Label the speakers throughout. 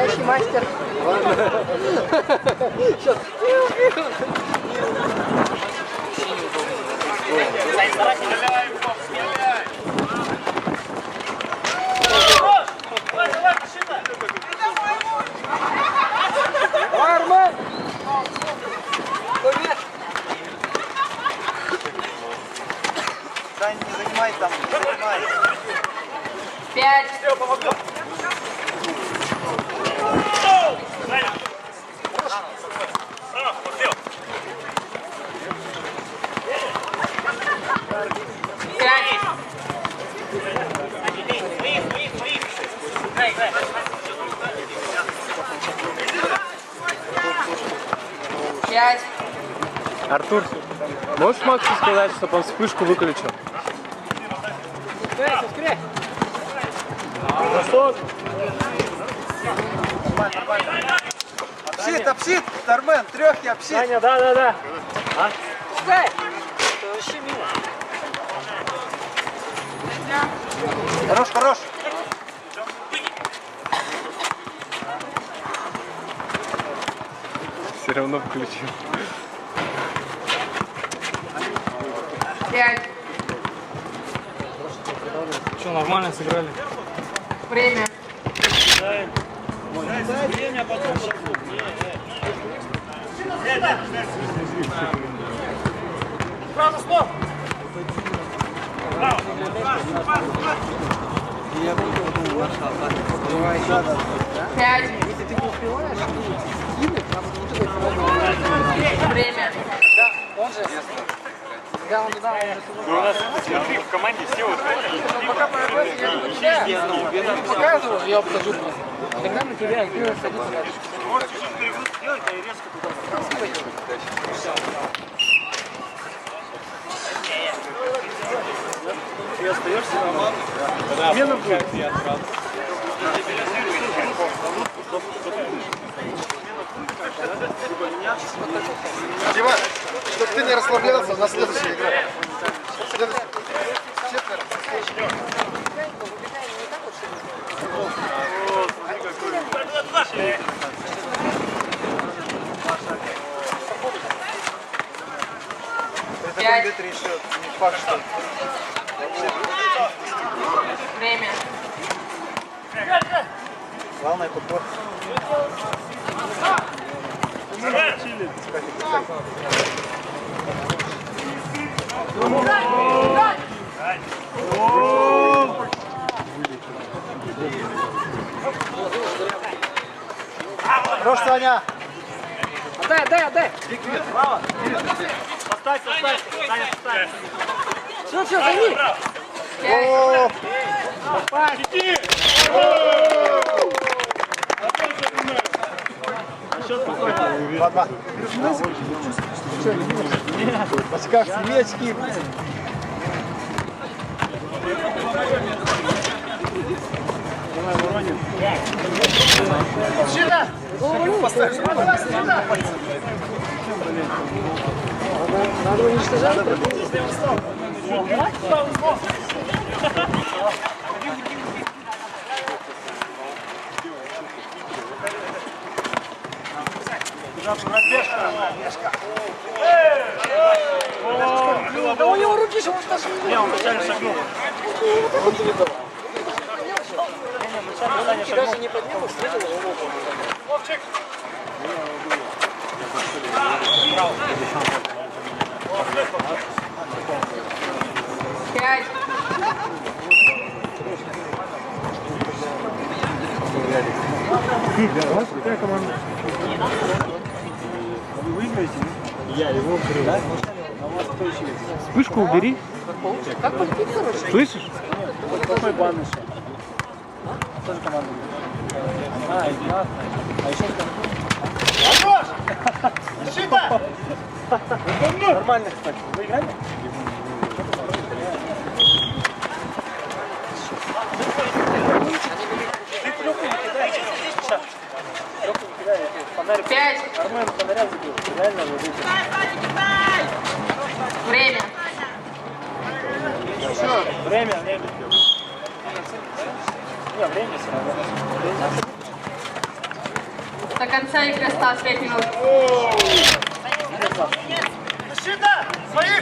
Speaker 1: Настоящий мастер. Сейчас. Армен!
Speaker 2: Сань, не занимай там, не занимай.
Speaker 1: 5.
Speaker 3: Артур, можешь Максу сказать, чтобы он вспышку выключил?
Speaker 1: Скорее.
Speaker 2: Апсит, апсит, Армен, трехи, апсит.
Speaker 3: Саня, да.
Speaker 1: Пускай. Это вообще мило.
Speaker 2: Хорош, хорош.
Speaker 3: Все равно включил.
Speaker 1: 5.
Speaker 3: Что, нормально сыграли?
Speaker 1: Время.
Speaker 4: Время потом.
Speaker 1: Сразу стоп. Пять. Если ты не успеваешь, время. Да, он же. Да, он туда,
Speaker 4: У нас, смотри, в команде все вот
Speaker 1: пока прогресс, я буду тебя. Ты показываешь, я покажу. Тогда на тебя садится дальше.
Speaker 4: можете сейчас перевод сделать, а и резко туда.
Speaker 2: Ты остаешься на маму?
Speaker 3: Да, смена будет.
Speaker 2: Дима, чтобы ты не расслаблялся на следующей игре. Четверо.
Speaker 1: Пять.
Speaker 2: Это еще не факт, что...
Speaker 1: Время.
Speaker 2: Главное подбор. Хорош, Саня!
Speaker 1: Отдай.
Speaker 2: Браво!
Speaker 4: Поставь, Саня, поставь.
Speaker 1: Все, займи.
Speaker 2: О!
Speaker 4: Иди!
Speaker 2: Два-два. В очках свечки.
Speaker 4: Давай, Воронин.
Speaker 1: Сюда.
Speaker 2: Поставь.
Speaker 1: Надо уничтожать. Да у него руки же он даже
Speaker 4: Не, он вначале шагнул.
Speaker 1: даже не поднял, встретил его.
Speaker 4: Вовчик!
Speaker 1: Пять.
Speaker 3: Какая команда?
Speaker 2: Вы выиграете? Я его да?
Speaker 3: Вспышку убери.
Speaker 1: Как полетит, короче?
Speaker 3: Слышишь?
Speaker 2: Какой бан еще? Тоже команда. Игнат. А еще кто?
Speaker 4: Защита!
Speaker 2: Нормально, кстати. Вы играли?
Speaker 1: Пять.
Speaker 2: Армен фонаря забил. Реально его выбил.
Speaker 1: Время.
Speaker 4: Время. Не, время все равно.
Speaker 5: До конца игры осталось 5 минут.
Speaker 4: Защита! Своих!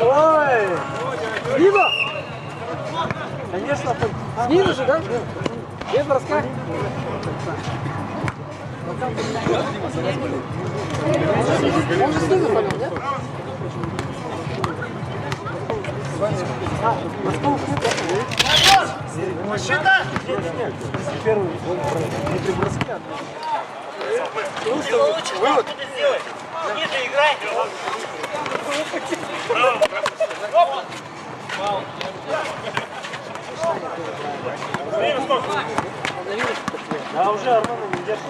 Speaker 3: Ой! Дима! Конечно,
Speaker 1: Снизу же, да? Без броска. Он же снизу понял, нет?
Speaker 4: Защита!
Speaker 3: первый не при броске.
Speaker 4: Вывод! Ниже играй!
Speaker 3: А уже Армана не держит.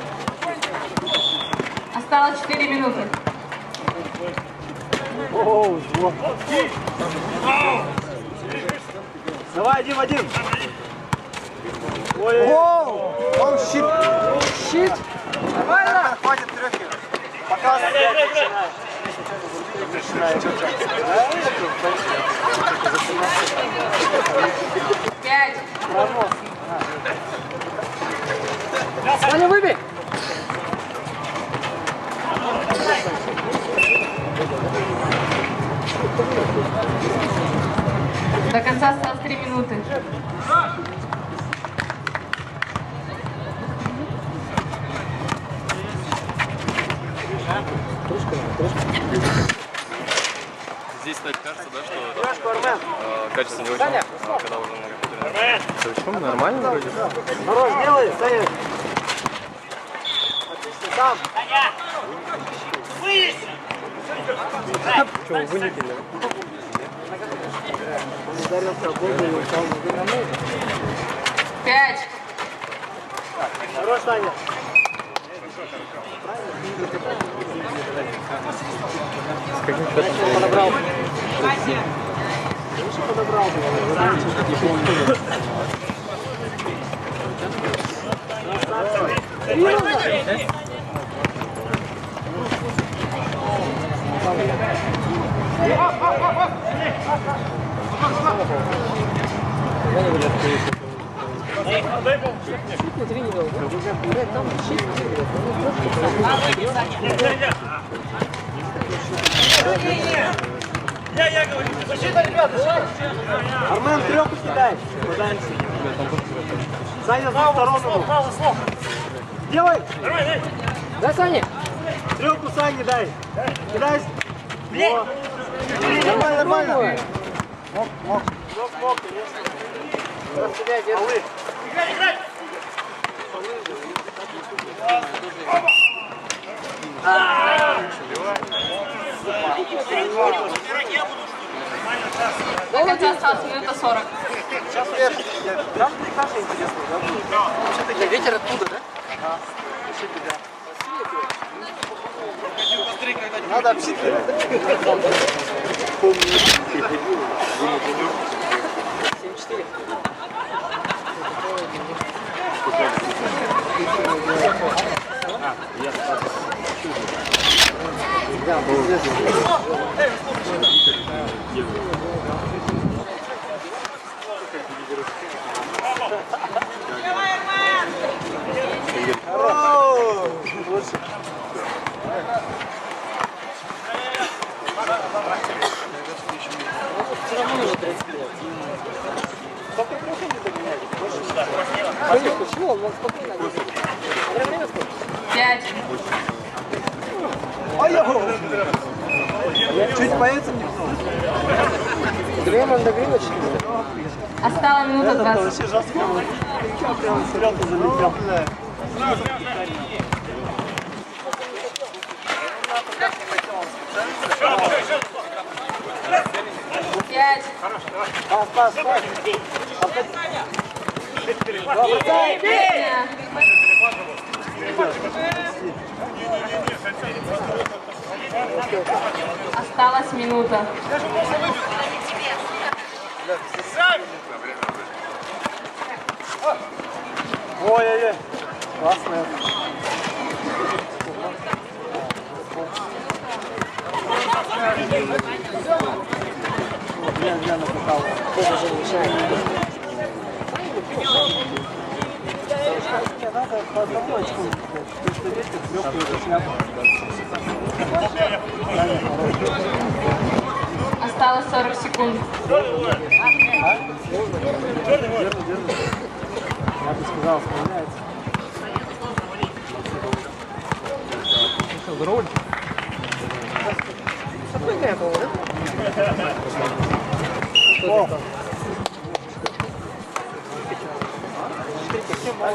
Speaker 5: Осталось 4 минуты.
Speaker 3: Оу, зло. Давай, Вадим! Ой,
Speaker 2: Оу! Он щит!
Speaker 1: Щит. Нормально.
Speaker 2: Хватит трехи.
Speaker 5: Пять.
Speaker 1: Саня, выбей.
Speaker 5: До конца осталось 3 минуты.
Speaker 6: Здесь, кстати, кажется, да, что качество не очень, когда уже многокомпьютерное.
Speaker 3: почему? Нормально вроде?
Speaker 2: Мороз, делай, Саня. Отлично, там.
Speaker 3: Что, вы вылетели?
Speaker 2: Он ударился об голову и упал на голову.
Speaker 5: 5.
Speaker 2: Хорош, Саня.
Speaker 3: С каким счетом?
Speaker 2: Подобрал. Лучше подобрал бы.
Speaker 1: Внутри не дал, да? Там щит.
Speaker 4: Я говорю, защита, ребята!
Speaker 2: Армен, трёху кидай. Пытаемся. Саня, за сторону. Делай.
Speaker 1: Да, Саня?
Speaker 2: Трёху Сане дай. Кидай. Во. Нормально, нормально. Мог, конечно.
Speaker 1: Раз тебя держи.
Speaker 4: Играй!
Speaker 5: До конца осталось минута 40.
Speaker 2: Сейчас вверх. Там Каша интересно, да?
Speaker 1: Да, ветер оттуда, да?
Speaker 2: Надо обсидировать.
Speaker 1: 7-4. Все равно нужно 35. Почему? Он мог спокойно. Время сколько?
Speaker 5: 5.
Speaker 2: Чуть по этим не
Speaker 1: Дреймонд до Гринвича.
Speaker 5: Осталось минута 20.
Speaker 2: вообще жестко. Прям серьезно залетел.
Speaker 5: Песня. Осталась минута.
Speaker 2: Ой-ой-ой. Классно.
Speaker 5: Осталось 40 секунд.
Speaker 2: Я бы сказал, справляется. Здорово.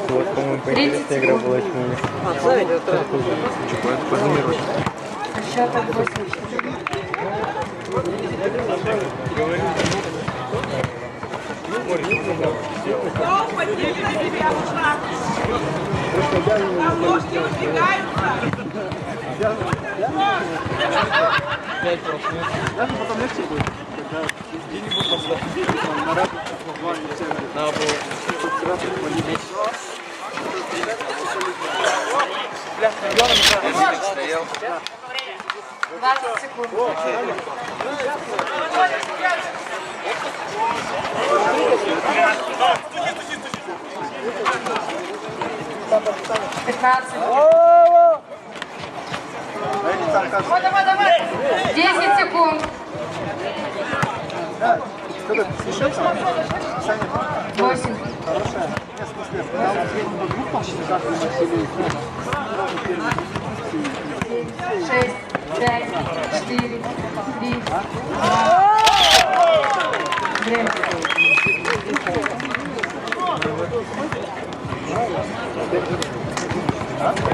Speaker 3: Вот, по-моему, поинтереснее игра была, чем у них. Чего это позумировать?
Speaker 5: Счет от 8.
Speaker 7: Ложки разбегаются.
Speaker 2: Даже потом легче будет. Когда деньги будут поставить. Марат,
Speaker 6: Надо было. Стоял.
Speaker 5: 20 секунд. 15. 10 секунд. 8.
Speaker 2: хорошая. Нет, в смысле, когда у нас в двух помощниках и Василий, сразу
Speaker 5: 6, 5, 4, 3, 2. Время.